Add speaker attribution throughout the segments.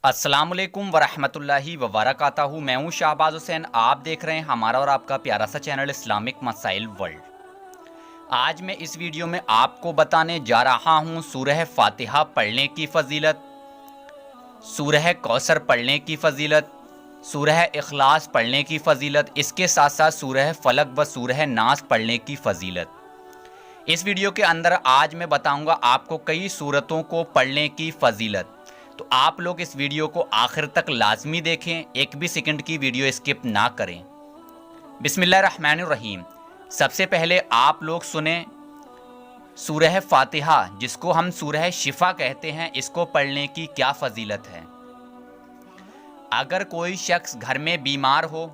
Speaker 1: अस्सलामुअलैकुम वरहमतुल्लाहि वबरकातुहू। मैं हूँ शाहबाज हुसैन। आप देख रहे हैं हमारा और आपका प्यारा सा चैनल इस्लामिक मसाइल वर्ल्ड। आज मैं इस वीडियो में आपको बताने जा रहा हूँ सूरह फातिहा पढ़ने की फ़जीलत, सूरह कौसर पढ़ने की फ़जीलत, सूरह इखलास पढ़ने की फ़जीलत, इसके साथ साथ सूरह फलक व सूरह नास पढ़ने की फ़जीलत। इस वीडियो के अंदर आज मैं बताऊंगा आपको कई सूरतों को पढ़ने की फ़जीलत। तो आप लोग इस वीडियो को आखिर तक लाजमी देखें, एक भी सेकंड की वीडियो स्किप ना करें। बिस्मिल्लाहिर्रहमानिर्रहीम। सबसे पहले आप लोग सुने सूरह फातिहा, जिसको हम सूरह शिफा कहते हैं, इसको पढ़ने की क्या फ़जीलत है। अगर कोई शख्स घर में बीमार हो,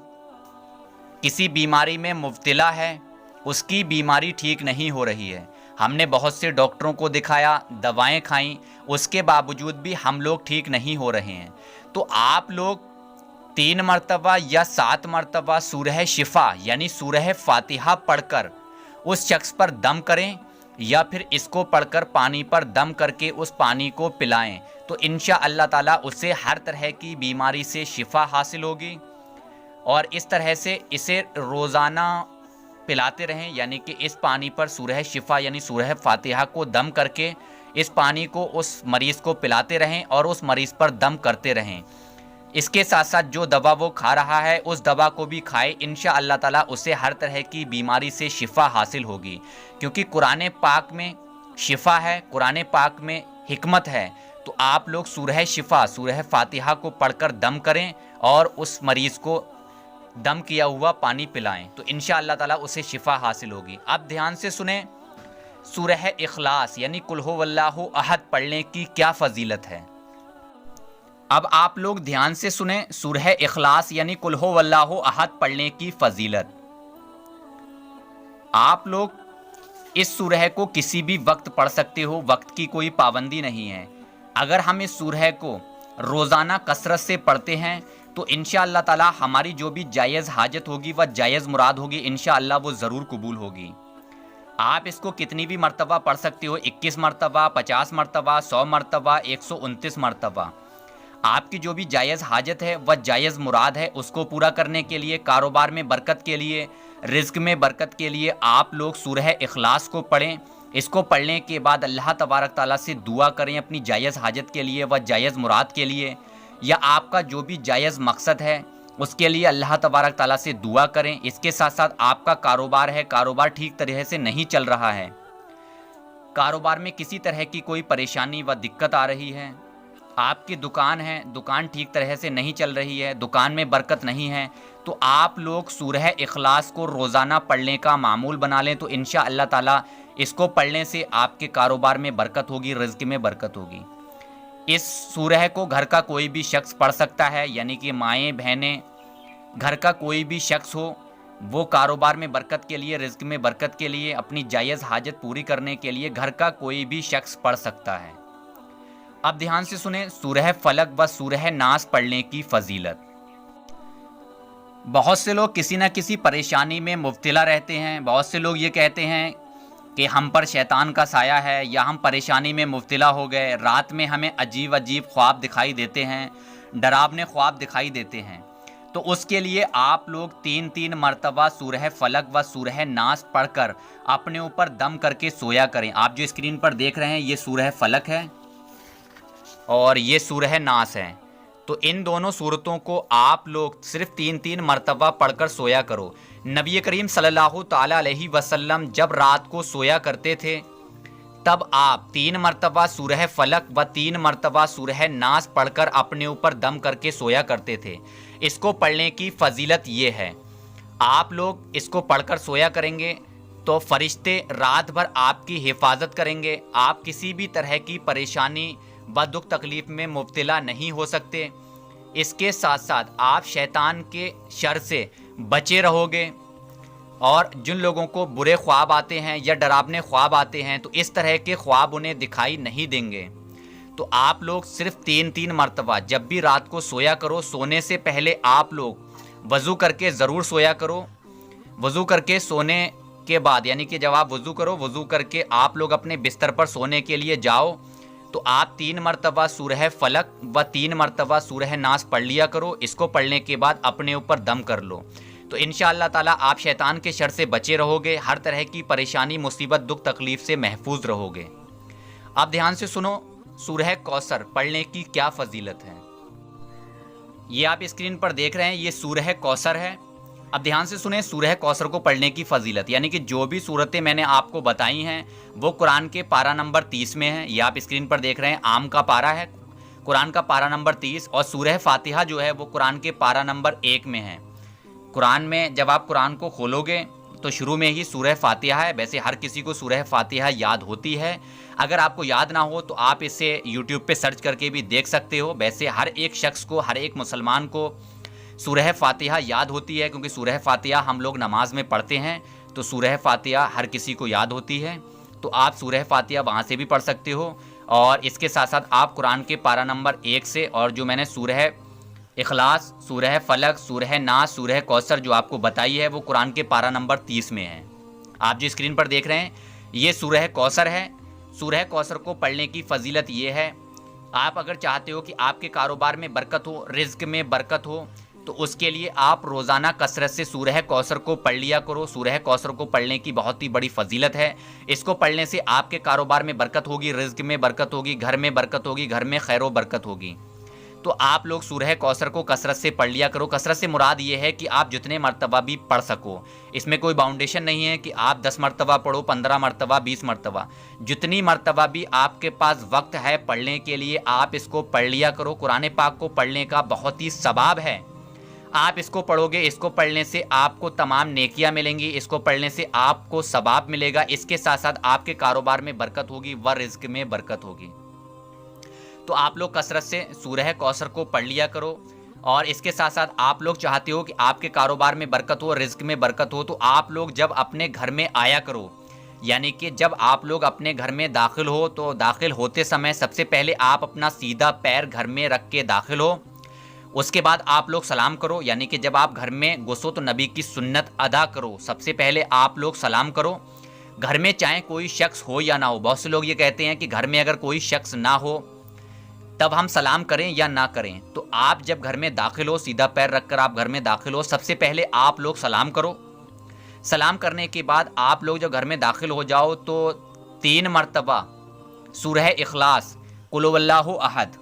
Speaker 1: किसी बीमारी में मुब्तला है, उसकी बीमारी ठीक नहीं हो रही है, हमने बहुत से डॉक्टरों को दिखाया, दवाएं खाई, उसके बावजूद भी हम लोग ठीक नहीं हो रहे हैं, तो आप लोग 3 मरतबा या 7 मरतबा सूरह शिफा यानी सूरह फातिहा पढ़कर उस शख्स पर दम करें, या फिर इसको पढ़कर पानी पर दम करके उस पानी को पिलाएं, तो इंशाअल्लाह ताला उससे हर तरह की बीमारी से शिफा हासिल होगी। और इस तरह से इसे रोज़ाना पिलाते रहें, यानी कि इस पानी पर सूरह शिफा यानी सूरह फातिहा को दम करके इस पानी को उस मरीज़ को पिलाते रहें और उस मरीज़ पर दम करते रहें। इसके साथ साथ जो दवा वो खा रहा है उस दवा को भी खाए, इंशाअल्लाह ताला उसे हर तरह की बीमारी से शिफा हासिल होगी। क्योंकि कुरान पाक में शिफा है, कुरान पाक में हिकमत है। तो आप लोग सूरह शिफा सूरह फातिहा को पढ़कर दम करें और उस मरीज़ को दम किया हुआ पानी पिलाएं, तो इंशाअल्लाह ताला उसे शिफा हासिल होगी। अब ध्यान से सुने सूरह इखलास यानी कुल हु वल्लाहु अहद पढ़ने की क्या फ़जीलत है। अब आप लोग ध्यान से सुने सूरह इखलास यानी कुल हु वल्लाहु अहद पढ़ने की फ़जीलत। आप लोग इस सूरह को किसी भी वक्त पढ़ सकते हो, वक्त की कोई पाबंदी नहीं है। अगर हम इस सूरह को रोज़ाना कसरत से पढ़ते हैं तो इंशाअल्लाह ताला हमारी जो भी जायज़ हाजत होगी व जायज़ मुराद होगी, इंशाअल्लाह वो ज़रूर कबूल होगी। आप इसको कितनी भी मरतबा पढ़ सकते हो, 21 मरतबा, 50 मरतबा, 100 मरतबा, 129 मरतबा। आपकी जो भी जायज़ हाजत है व जायज़ मुराद है उसको पूरा करने के लिए, कारोबार में बरकत के लिए, रिज़्क़ में बरकत के लिए आप लोग सूरह इखलास को पढ़ें। इसको पढ़ने के बाद अल्लाह तबारक ताला से दुआ करें अपनी जायज़ हाजत के लिए व जायज़ मुराद के लिए, या आपका जो भी जायज़ मकसद है उसके लिए अल्लाह तबारक ताला से दुआ करें। इसके साथ साथ आपका कारोबार है, कारोबार ठीक तरह से नहीं चल रहा है, कारोबार में किसी तरह की कोई परेशानी व दिक्कत आ रही है, आपकी दुकान है, दुकान ठीक तरह से नहीं चल रही है, दुकान में बरकत नहीं है, तो आप लोग सूरह इखलास को रोज़ाना पढ़ने का मामूल बना लें। तो इंशाअल्लाह ताला इसको पढ़ने से आपके कारोबार में बरकत होगी, रिज़्क़ में बरकत होगी। इस सूरह को घर का कोई भी शख्स पढ़ सकता है, यानी कि माएँ बहनें, घर का कोई भी शख्स हो, वो कारोबार में बरकत के लिए, रिज़्क़ में बरकत के लिए, अपनी जायज़ हाजत पूरी करने के लिए घर का कोई भी शख्स पढ़ सकता है। अब ध्यान से सुने सूरह फलक व सूरह नास पढ़ने की फ़जीलत। बहुत से लोग किसी न किसी परेशानी में मुब्तला रहते हैं। बहुत से लोग ये कहते हैं कि हम पर शैतान का साया है, या हम परेशानी में मुब्तला हो गए, रात में हमें अजीब अजीब ख्वाब दिखाई देते हैं, डरावने ख्वाब दिखाई देते हैं। तो उसके लिए आप लोग 3-3 मरतबा सूरह फलक व सूरह नास पढ़कर अपने ऊपर दम करके सोया करें। आप जो स्क्रीन पर देख रहे हैं ये सूरह फलक है और ये सूरह नास है। तो इन दोनों सूरतों को आप लोग सिर्फ 3-3 मरतबा पढ़कर सोया करो। नबी करीम सल्लल्लाहु ताला अलैहि वसल्लम जब रात को सोया करते थे तब आप 3 मरतबा सूरह फलक व 3 मरतबा सूरह नास पढ़कर अपने ऊपर दम करके सोया करते थे। इसको पढ़ने की फ़जीलत ये है, आप लोग इसको पढ़कर सोया करेंगे तो फरिश्ते रात भर आपकी हिफाजत करेंगे, आप किसी भी तरह की परेशानी व दुख तकलीफ़ में मुब्तला नहीं हो सकते। इसके साथ साथ आप शैतान के शर से बचे रहोगे, और जिन लोगों को बुरे ख्वाब आते हैं या डरावने ख्वाब आते हैं तो इस तरह के ख्वाब उन्हें दिखाई नहीं देंगे। तो आप लोग सिर्फ 3-3 मरतबा जब भी रात को सोया करो, सोने से पहले आप लोग वज़ू करके ज़रूर सोया करो। वज़ू करके सोने के बाद, यानी कि जब आप वज़ू करो, वज़ू करके आप लोग अपने बिस्तर पर सोने के लिए जाओ तो आप 3 मरतबा सूरह फलक व 3 मरतबा सूरह नास पढ़ लिया करो। इसको पढ़ने के बाद अपने ऊपर दम कर लो, तो इंशाअल्लाह ताला आप शैतान के शर से बचे रहोगे, हर तरह की परेशानी, मुसीबत, दुख, तकलीफ से महफूज रहोगे। आप ध्यान से सुनो, सूरह कौसर पढ़ने की क्या फजीलत है। ये आप स्क्रीन पर देख रहे हैं, ये सूरह कौसर है। अब ध्यान से सुने सूरह कौसर को पढ़ने की फजीलत, यानी कि जो भी सूरतें मैंने आपको बताई हैं वो कुरान के पारा नंबर 30 में है। ये आप स्क्रीन पर देख रहे हैं, आम का पारा है, कुरान का पारा नंबर 30, और सूरह फातिहा जो है वो कुरान के पारा नंबर 1 में है। कुरान में जब आप कुरान को खोलोगे तो शुरू में ही सूरह फातिहा है। वैसे हर किसी को सूरह फातिहा याद होती है, अगर आपको याद ना हो तो आप इसे यूट्यूब पे सर्च करके भी देख सकते हो। वैसे हर एक शख्स को, हर एक मुसलमान को सूरह फातिहा याद होती है, क्योंकि सूरह फातिहा हम लोग नमाज में पढ़ते हैं, तो सूरह फातिहा हर किसी को याद होती है। तो आप सूरह फातिहा वहाँ से भी पढ़ सकते हो, और इसके साथ साथ आप कुरान के पारा नंबर 1 से, और जो मैंने सूरह इखलास, सूरह फलक, सूरह नास, सूरह कौसर जो आपको बताई है वो कुरान के पारा नंबर 30 में है। आप जो स्क्रीन पर देख रहे हैं ये सूरह कौसर है। सूरह कौसर को पढ़ने की फजीलत ये है, आप अगर चाहते हो कि आपके कारोबार में बरकत हो, रिज्क में बरकत हो, तो उसके लिए आप रोज़ाना कसरत से सूरह कौसर को पढ़ लिया करो। सूरह कौसर को पढ़ने की बहुत ही बड़ी फजीलत है। इसको पढ़ने से आपके कारोबार में बरकत होगी, रिज्क में बरकत होगी, घर में बरकत होगी, घर में खैर व बरकत होगी। तो आप लोग सूरह कौसर को कसरत से पढ़ लिया करो। कसरत से मुराद ये है कि आप जितने मरतबा भी पढ़ सको, इसमें कोई बाउंडेशन नहीं है कि आप 10 मरतबा पढ़ो, 15 मरतबा, 20 मरतबा, जितनी मरतबा भी आपके पास वक्त है पढ़ने के लिए आप इसको पढ़ लिया करो। कुरान पाक को पढ़ने का बहुत ही सवाब है। आप इसको पढ़ोगे, इसको पढ़ने से आपको तमाम नेकियां मिलेंगी, इसको पढ़ने से आपको सवाब मिलेगा। इसके साथ साथ आपके कारोबार में बरकत होगी व रिज्क में बरकत होगी। तो आप लोग कसरत से सूरह कौसर को पढ़ लिया करो। और इसके साथ साथ आप लोग चाहते हो कि आपके कारोबार में बरकत हो, रिज्क में बरकत हो, तो आप लोग जब अपने घर में आया करो, यानी कि जब आप लोग अपने घर में दाखिल हो तो दाखिल होते समय सबसे पहले आप अपना सीधा पैर घर में रख के दाखिल हो। उसके बाद आप लोग सलाम करो, यानी कि जब आप घर में घुसो तो नबी की सुन्नत अदा करो। सबसे पहले आप लोग सलाम करो। घर में चाहे कोई शख्स हो या ना हो, बहुत से लोग ये कहते हैं कि घर में अगर कोई शख्स ना हो तब हम सलाम करें या ना करें। तो आप जब घर में दाखिल हो, सीधा पैर रखकर आप घर में दाखिल हो, सबसे पहले आप लोग सलाम करो। सलाम करने के बाद आप लोग जब घर में दाखिल हो जाओ तो 3 मरतबा सूरह इखलास, कुल हुवल्लाहु अहद,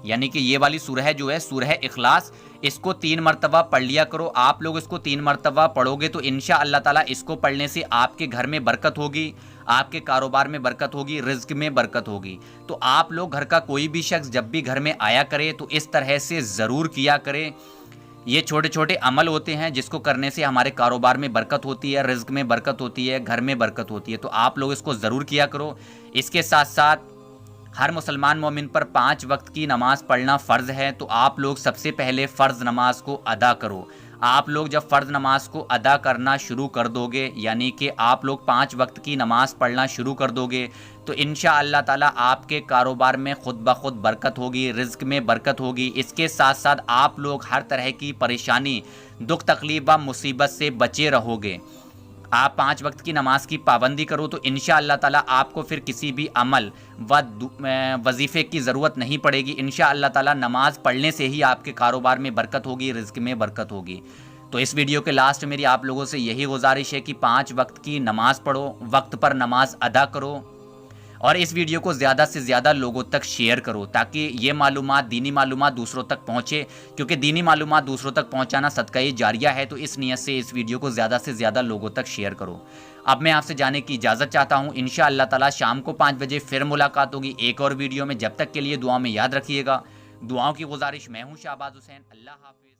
Speaker 1: यानी कि ये वाली सूरह जो है सूरह इखलास, इसको 3 मरतबा पढ़ लिया करो। आप लोग इसको 3 मरतबा पढ़ोगे तो इंशाअल्लाह ताला इसको पढ़ने से आपके घर में बरकत होगी, आपके कारोबार में बरकत होगी, रिज्क में बरकत होगी। तो आप लोग घर का कोई भी शख्स जब भी घर में आया करे तो इस तरह से ज़रूर किया करे। ये छोटे छोटे अमल होते हैं जिसको करने से हमारे कारोबार में बरकत होती है, रिज्क में बरकत होती है, घर में बरकत होती है। तो आप लोग इसको ज़रूर किया करो। इसके साथ साथ हर मुसलमान मोमिन पर 5 वक्त की नमाज़ पढ़ना फ़र्ज़ है। तो आप लोग सबसे पहले फ़र्ज़ नमाज को अदा करो। आप लोग जब फ़र्ज़ नमाज को अदा करना शुरू कर दोगे, यानी कि आप लोग 5 वक्त की नमाज़ पढ़ना शुरू कर दोगे, तो इंशाअल्लाह ताला आपके कारोबार में खुद ब खुद बरकत होगी, रिज्क में बरकत होगी। इसके साथ साथ आप लोग हर तरह की परेशानी, दुख, तकलीफ व मुसीबत से बचे रहोगे। आप 5 वक्त की नमाज की पाबंदी करो तो इंशाअल्लाह ताला आपको फिर किसी भी अमल व वजीफ़े की ज़रूरत नहीं पड़ेगी। इंशाअल्लाह ताला नमाज पढ़ने से ही आपके कारोबार में बरकत होगी, रिज्क में बरकत होगी। तो इस वीडियो के लास्ट मेरी आप लोगों से यही गुजारिश है कि 5 वक्त की नमाज़ पढ़ो, वक्त पर नमाज अदा करो, और इस वीडियो को ज़्यादा से ज़्यादा लोगों तक शेयर करो ताकि ये मालूमात, दीनी मालूमात दूसरों तक पहुँचे, क्योंकि दीनी मालूमात दूसरों तक पहुँचाना सदका जारिया है। तो इस नियत से इस वीडियो को ज़्यादा से ज़्यादा लोगों तक शेयर करो। अब मैं आपसे जाने की इजाज़त चाहता हूँ। इंशाअल्लाह ताला शाम को 5 बजे फिर मुलाकात होगी एक और वीडियो में। जब तक के लिए दुआ में याद रखिएगा। दुआओं की गुजारिश, मैं हूँ शाहबाज हुसैन। अल्लाह हाफ़िज़।